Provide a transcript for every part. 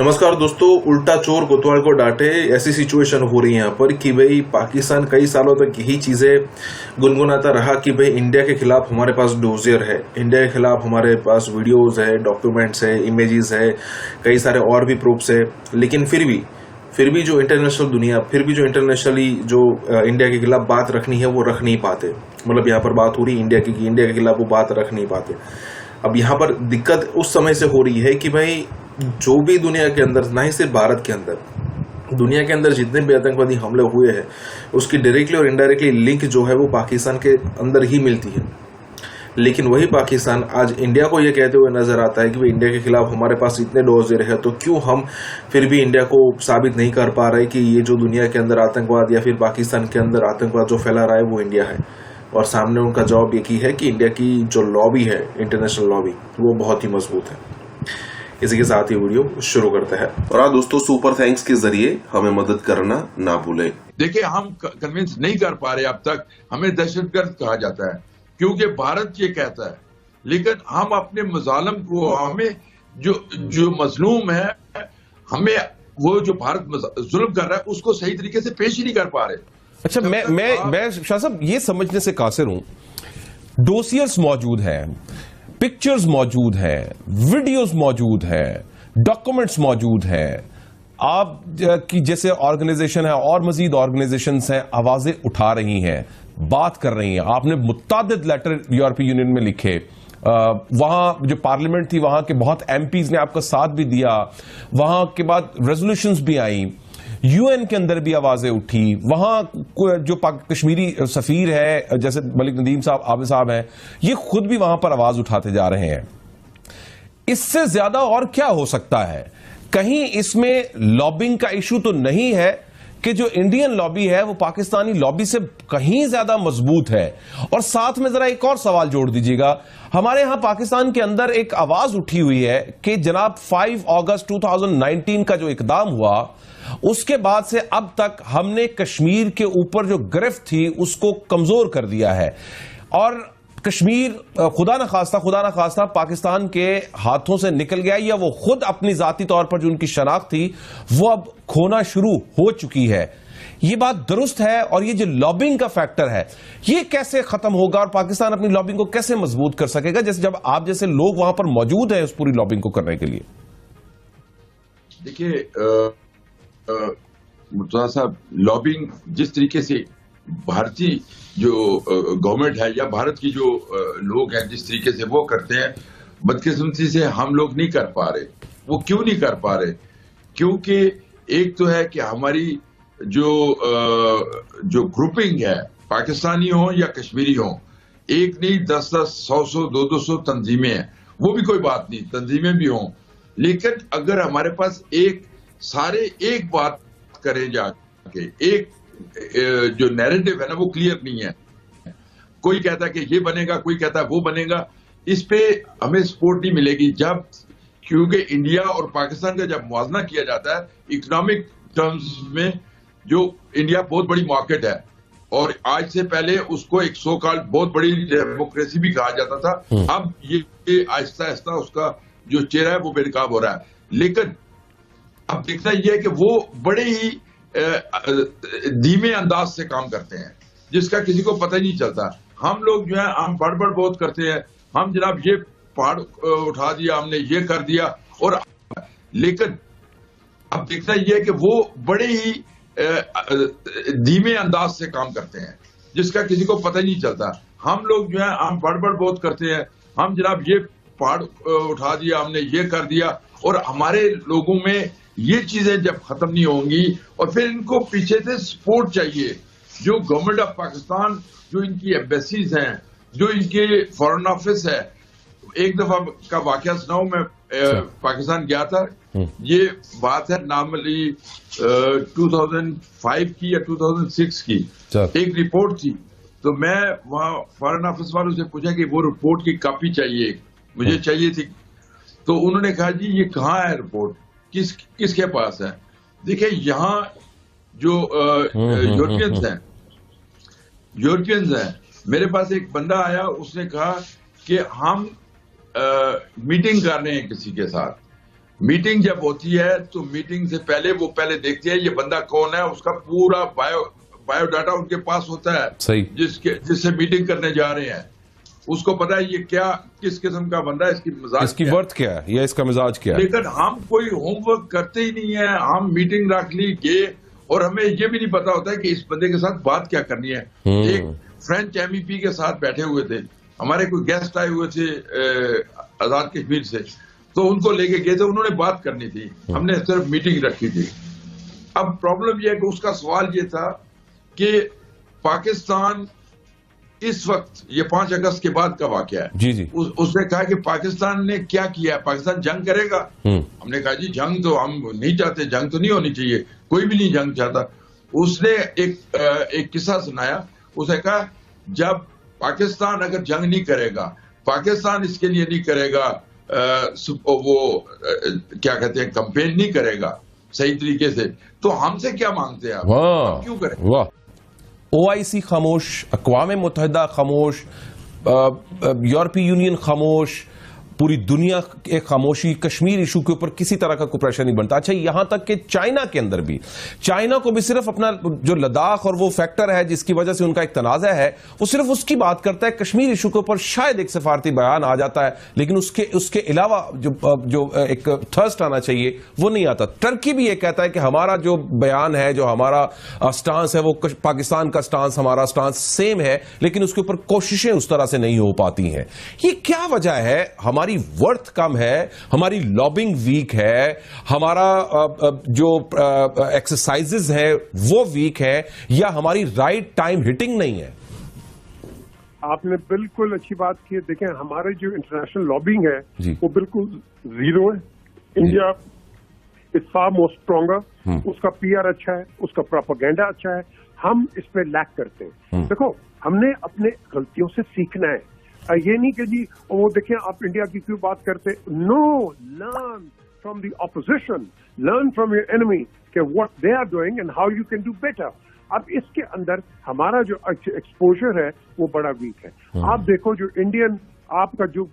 नमस्कार दोस्तों, उल्टा चोर कोतवाल को डांटे, ऐसी सिचुएशन हो रही है यहाँ पर कि भाई पाकिस्तान कई सालों तक यही चीजें गुनगुनाता रहा कि भाई इंडिया के खिलाफ हमारे पास डोजियर है, इंडिया के खिलाफ हमारे पास वीडियोस है, डॉक्यूमेंट्स है, इमेजेस है, कई सारे और भी प्रूफ्स है। लेकिन फिर भी जो इंटरनेशनल दुनिया, फिर भी जो इंटरनेशनली जो इंडिया के खिलाफ बात रखनी है वो रख नहीं पाते। मतलब यहाँ पर बात हो रही इंडिया की कि इंडिया के खिलाफ वो बात रख नहीं पाते। अब यहाँ पर दिक्कत उस समय से हो रही है कि भाई जो भी दुनिया के अंदर, ना ही सिर्फ भारत के अंदर, दुनिया के अंदर जितने भी आतंकवादी हमले हुए हैं उसकी डायरेक्टली और इनडायरेक्टली लिंक जो है वो पाकिस्तान के अंदर ही मिलती है। लेकिन वही पाकिस्तान आज इंडिया को ये कहते हुए नजर आता है कि भाई इंडिया के खिलाफ हमारे पास इतने डोजियर है, तो क्यों हम फिर भी इंडिया को साबित नहीं कर पा रहे कि ये जो दुनिया के अंदर आतंकवाद या फिर पाकिस्तान के अंदर आतंकवाद जो फैला रहा है वो इंडिया है। और सामने उनका जवाब ये है कि इंडिया की जो लॉबी है, इंटरनेशनल लॉबी, वो बहुत ही मजबूत है। इसी के साथ ही वीडियो शुरू करते हैं। और हाँ दोस्तों, सुपर थैंक्स के जरिए हमें मदद करना ना भूलें। देखिए, हम कन्विंस नहीं कर पा रहे अब तक, हमें दहशतगर्द कहा जाता है क्योंकि भारत ये कहता है, लेकिन हम अपने मजालम को, हमें जो मजलूम है, हमें वो जो भारत जुल्म कर रहा है उसको सही तरीके से पेश ही नहीं कर पा रहे। अच्छा, मैं शाह साहब ये समझने से कासिर हूं, डोसियर्स मौजूद है, पिक्चर्स मौजूद है, वीडियोस मौजूद है, डॉक्यूमेंट्स मौजूद है, आप की जैसे ऑर्गेनाइजेशन है और मजीद ऑर्गेनाइजेशंस हैं, आवाजें उठा रही हैं, बात कर रही हैं। आपने मुत्तादिद लेटर यूरोपीय यूनियन में लिखे, वहां जो पार्लियामेंट थी वहां के बहुत एमपीज ने आपका साथ भी दिया, वहां के बाद रेजोल्यूशंस भी आई, यूएन के अंदर भी आवाजें उठी, वहां जो कश्मीरी सफीर है जैसे मलिक नदीम साहब, आबिद साहब हैं, ये खुद भी वहां पर आवाज उठाते जा रहे हैं। इससे ज्यादा और क्या हो सकता है? कहीं इसमें लॉबिंग का इशू तो नहीं है कि जो इंडियन लॉबी है वो पाकिस्तानी लॉबी से कहीं ज्यादा मजबूत है? और साथ में जरा एक और सवाल जोड़ दीजिएगा, हमारे यहां पाकिस्तान के अंदर एक आवाज उठी हुई है कि जनाब 5 अगस्त 2019 का जो इकदाम हुआ उसके बाद से अब तक हमने कश्मीर के ऊपर जो गिरफ्त थी उसको कमजोर कर दिया है, और कश्मीर खुदा न खास्ता पाकिस्तान के हाथों से निकल गया, या वो खुद अपनी जाती तौर पर जो उनकी शनाख्त थी वो अब खोना शुरू हो चुकी है। ये बात दुरुस्त है? और ये जो लॉबिंग का फैक्टर है ये कैसे खत्म होगा और पाकिस्तान अपनी लॉबिंग को कैसे मजबूत कर सकेगा, जैसे जब आप जैसे लोग वहां पर मौजूद हैं उस पूरी लॉबिंग को करने के लिए? देखिए मुर्तजा साहब, लॉबिंग जिस तरीके से भारतीय जो गवर्नमेंट है या भारत की जो लोग हैं जिस तरीके से वो करते हैं, बदकिस्मती से हम लोग नहीं कर पा रहे। वो क्यों नहीं कर पा रहे? क्योंकि एक तो है कि हमारी जो ग्रुपिंग है, पाकिस्तानी हो या कश्मीरी हो, एक नहीं 10-10, 100-100, 200-200 तंजीमें हैं। वो भी कोई बात नहीं, तंजीमें भी हों, लेकिन अगर हमारे पास सारे एक बात करें जाके, एक जो नैरेटिव है ना वो क्लियर नहीं है। कोई कहता है कि ये बनेगा, कोई कहता है वो बनेगा, इस पे हमें सपोर्ट नहीं मिलेगी। जब क्योंकि इंडिया और पाकिस्तान का जब मुआवजा किया जाता है इकोनॉमिक टर्म्स में, जो इंडिया बहुत बड़ी मार्केट है और आज से पहले उसको एक सो कॉल्ड बहुत बड़ी डेमोक्रेसी भी कहा जाता था, अब ये आहिस्ता आहिस्ता उसका जो चेहरा है वो बेनकाब हो रहा है। लेकिन अब देखना यह है कि वो बड़े ही धीमे अंदाज से काम करते हैं जिसका किसी को पता ही नहीं चलता। हम लोग जो है हम बड़बड़ बहुत करते हैं, हम जनाब ये पहाड़ उठा दिया, हमने ये कर दिया, और लेकिन अब देखना यह है कि वो बड़े ही धीमे अंदाज से काम करते हैं जिसका किसी को पता ही नहीं चलता। हम लोग जो है हम बड़बड़ बहुत करते हैं, हम जनाब ये पहाड़ उठा दिया, हमने ये कर दिया, और हमारे लोगों में ये चीजें जब खत्म नहीं होंगी, और फिर इनको पीछे से सपोर्ट चाहिए। जो गवर्नमेंट ऑफ पाकिस्तान, जो इनकी एम्बेसीज हैं, जो इनके फॉरेन ऑफिस है, एक दफा का वाकया सुनाऊं, मैं पाकिस्तान गया था, ये बात है नॉर्मली 2005 की या 2006 की, एक रिपोर्ट थी, तो मैं वहां फॉरेन ऑफिस वालों से पूछा कि वो रिपोर्ट की कॉपी चाहिए, मुझे चाहिए थी। तो उन्होंने कहा जी ये कहाँ है रिपोर्ट, किसके पास है? देखिए यहाँ जो यूरोपियंस हैं, मेरे पास एक बंदा आया, उसने कहा कि हम मीटिंग कर रहे हैं किसी के साथ, मीटिंग जब होती है तो मीटिंग से पहले वो पहले देखते हैं ये बंदा कौन है, उसका पूरा बायोडाटा उनके पास होता है, सही, जिससे मीटिंग करने जा रहे हैं, उसको पता है ये क्या किस किस्म का बंदा है, इसकी मिजाज, इसकी वर्थ क्या है या इसका मिजाज क्या है। लेकिन हम कोई होमवर्क करते ही नहीं है, हम मीटिंग रख ली गए और हमें ये भी नहीं पता होता है कि इस बंदे के साथ बात क्या करनी है। एक फ्रेंच MEP के साथ बैठे हुए थे, हमारे कोई गेस्ट आए हुए थे आजाद कश्मीर से, तो उनको लेके गए थे, उन्होंने बात करनी थी, हमने सिर्फ मीटिंग रखी थी। अब प्रॉब्लम यह है कि उसका सवाल ये था कि पाकिस्तान इस वक्त, ये 5 अगस्त के बाद का वाकया है, जी जी, उसने कहा कि पाकिस्तान ने क्या किया, पाकिस्तान जंग करेगा। हमने कहा जी जंग तो हम नहीं चाहते, जंग तो नहीं होनी चाहिए, कोई भी नहीं जंग चाहता। उसने एक किस्सा सुनाया, उसने कहा जब पाकिस्तान अगर जंग नहीं करेगा, पाकिस्तान इसके लिए नहीं करेगा, वो क्या कहते हैं, कंपेन नहीं करेगा सही तरीके से, तो हमसे क्या मांगते हैं आप, हम क्यों करें। वाह, OIC खामोश, अक़वाम मुत्तहिदा खामोश, यूरोपीय यूनियन खामोश, पूरी दुनिया एक खामोशी, कश्मीर इशू के ऊपर किसी तरह का कोई प्रेशर नहीं बनता। अच्छा, यहां तक कि चाइना के अंदर भी, चाइना को भी सिर्फ अपना जो लद्दाख और वो फैक्टर है जिसकी वजह से उनका एक तनाज़ा है, वो सिर्फ उसकी बात करता है। कश्मीर इशू के ऊपर शायद एक सफारती बयान आ जाता है, लेकिन उसके अलावा जो एक थर्स्ट आना चाहिए वो नहीं आता। टर्की भी ये कहता है कि हमारा जो बयान है, जो हमारा स्टांस है, वो पाकिस्तान का स्टांस, हमारा स्टांस सेम है, लेकिन उसके ऊपर कोशिशें उस तरह से नहीं हो पाती हैं। ये क्या वजह है? हमारी वर्थ कम है, हमारी लॉबिंग वीक है, हमारा जो एक्सरसाइजेज है वो वीक है, या हमारी राइट टाइम हिटिंग नहीं है? आपने बिल्कुल अच्छी बात की है। देखें, हमारे जो इंटरनेशनल लॉबिंग है वो बिल्कुल जीरो है। India is far more stronger, उसका PR अच्छा है, उसका प्रोपेगेंडा अच्छा है, हम इस पे लैक करते हैं। देखो, हमने अपने गलतियों से सीखना है, ये नहीं कि जी वो देखें आप इंडिया की क्यों बात करते। No, learn from the opposition, learn from your enemy कि what they are doing and how you can do better. अब इसके अंदर हमारा जो एक्सपोजर है वो बड़ा वीक है। आप देखो, जो इंडियन आपका जो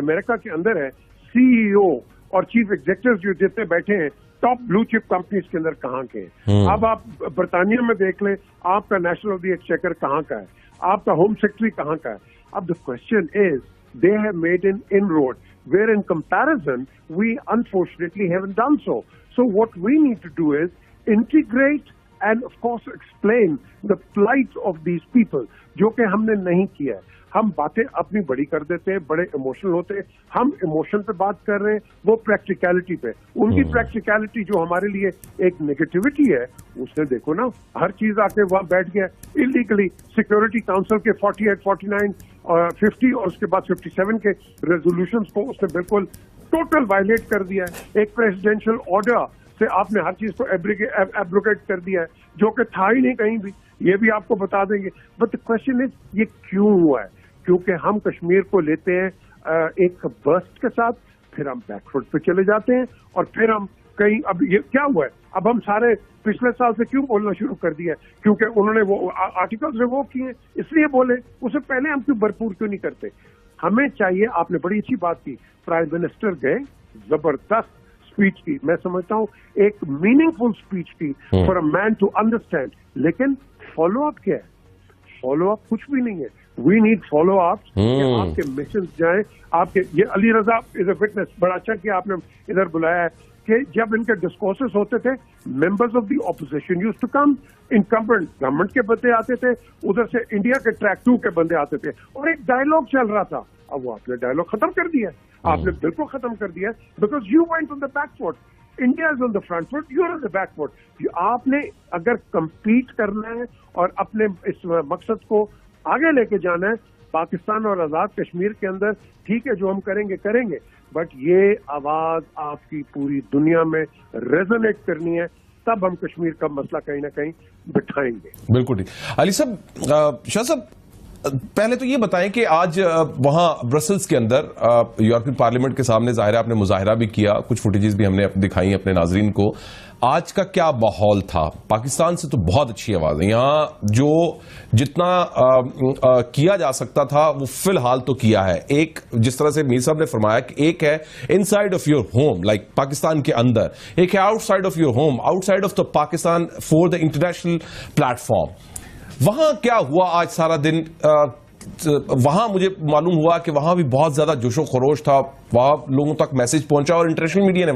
अमेरिका के अंदर है, CEO और चीफ एग्जीक्यूटिव जो जितने बैठे हैं टॉप ब्लू चिप कंपनीज के अंदर कहाँ के हैं। अब आप बरतानिया में देख लें, आपका नेशनल ऑफ द एक्सचेकर कहाँ का है, आपका होम सेक्रेटरी कहाँ का है। अब the question is, they have made an inroad, where in comparison, we unfortunately haven't done so. So what we need to do is integrate and of course explain the plight of these people, जो कि हमने नहीं किया है। हम बातें अपनी बड़ी कर देते हैं, बड़े इमोशनल होते हैं, हम इमोशन पे बात कर रहे हैं, वो प्रैक्टिकलिटी पे। उनकी प्रैक्टिकलिटी जो हमारे लिए एक नेगेटिविटी है, उसने देखो ना हर चीज आके वहां बैठ गया इलीगली। सिक्योरिटी काउंसिल के 48, 49 और 50 और उसके बाद 57 के रेजोल्यूशंस को उसने बिल्कुल टोटल वायलेट कर दिया है। एक प्रेसिडेंशियल ऑर्डर से आपने हर चीज को एब्रोगेट कर दिया है, जो कि था ही नहीं कहीं भी, ये भी आपको बता देंगे। बट द क्वेश्चन इज, ये क्यों हुआ है? क्योंकि हम कश्मीर को लेते हैं एक बर्स्ट के साथ, फिर हम बैकफुट पे चले जाते हैं, और फिर हम कहीं, अब ये क्या हुआ है, अब हम सारे पिछले साल से क्यों बोलना शुरू कर दिया? क्योंकि उन्होंने वो आर्टिकल्स रिवोक किए इसलिए बोले, उससे पहले हम क्यों भरपूर क्यों नहीं करते? हमें चाहिए, आपने बड़ी अच्छी बात की, प्राइम मिनिस्टर गए, जबरदस्त स्पीच की, मैं समझता हूँ एक मीनिंगफुल स्पीच की for a man to understand, लेकिन फॉलो अप क्या है? फॉलो अप कुछ भी नहीं है। वी नीड फॉलो अप, आपके मिशन जाए, आपके, ये Ali Raza is a witness, बड़ा अच्छा कि आपने इधर बुलाया है कि जब इनके डिस्कोर्सेस होते थे, members of the opposition used to come, incumbent government के बंदे आते थे, उधर से इंडिया के ट्रैक 2 के बंदे आते थे, और एक डायलॉग चल रहा था। अब वो आपने डायलॉग खत्म कर दिया, आपने बिल्कुल खत्म कर दिया, because you went on the back foot, India is on the front foot, you are on the back foot. आपने अगर compete करना है और अपने इस मकसद को आगे लेके जाना है, पाकिस्तान और आजाद कश्मीर के अंदर, ठीक है, जो हम करेंगे, बट ये आवाज आपकी पूरी दुनिया में रेजोनेट करनी है, तब हम कश्मीर का मसला कहीं ना कहीं बिठाएंगे। बिल्कुल ठीक। अली साहब, शाह साहब, पहले तो ये बताएं कि आज वहां ब्रसल्स के अंदर यूरोपियन पार्लियामेंट के सामने, जाहिर है आपने मुजाहिरा भी किया, कुछ फुटेजेस भी हमने दिखाई अपने नाजरीन को। آج کا کیا ماحول تھا؟ پاکستان سے تو بہت اچھی آواز ہے یہاں، جو جتنا کیا جا سکتا تھا وہ فی الحال تو کیا ہے. ایک جس طرح سے میر صاحب نے فرمایا کہ ایک ہے inside of your home, like Pakistan کے اندر، ایک ہے outside of your home, outside of the Pakistan for the international platform. وہاں کیا ہوا آج سارا دن؟ وہاں مجھے معلوم ہوا کہ وہاں بھی بہت زیادہ جوش و خروش تھا، وہاں لوگوں تک میسج پہنچا اور انٹرنیشنل میڈیا نے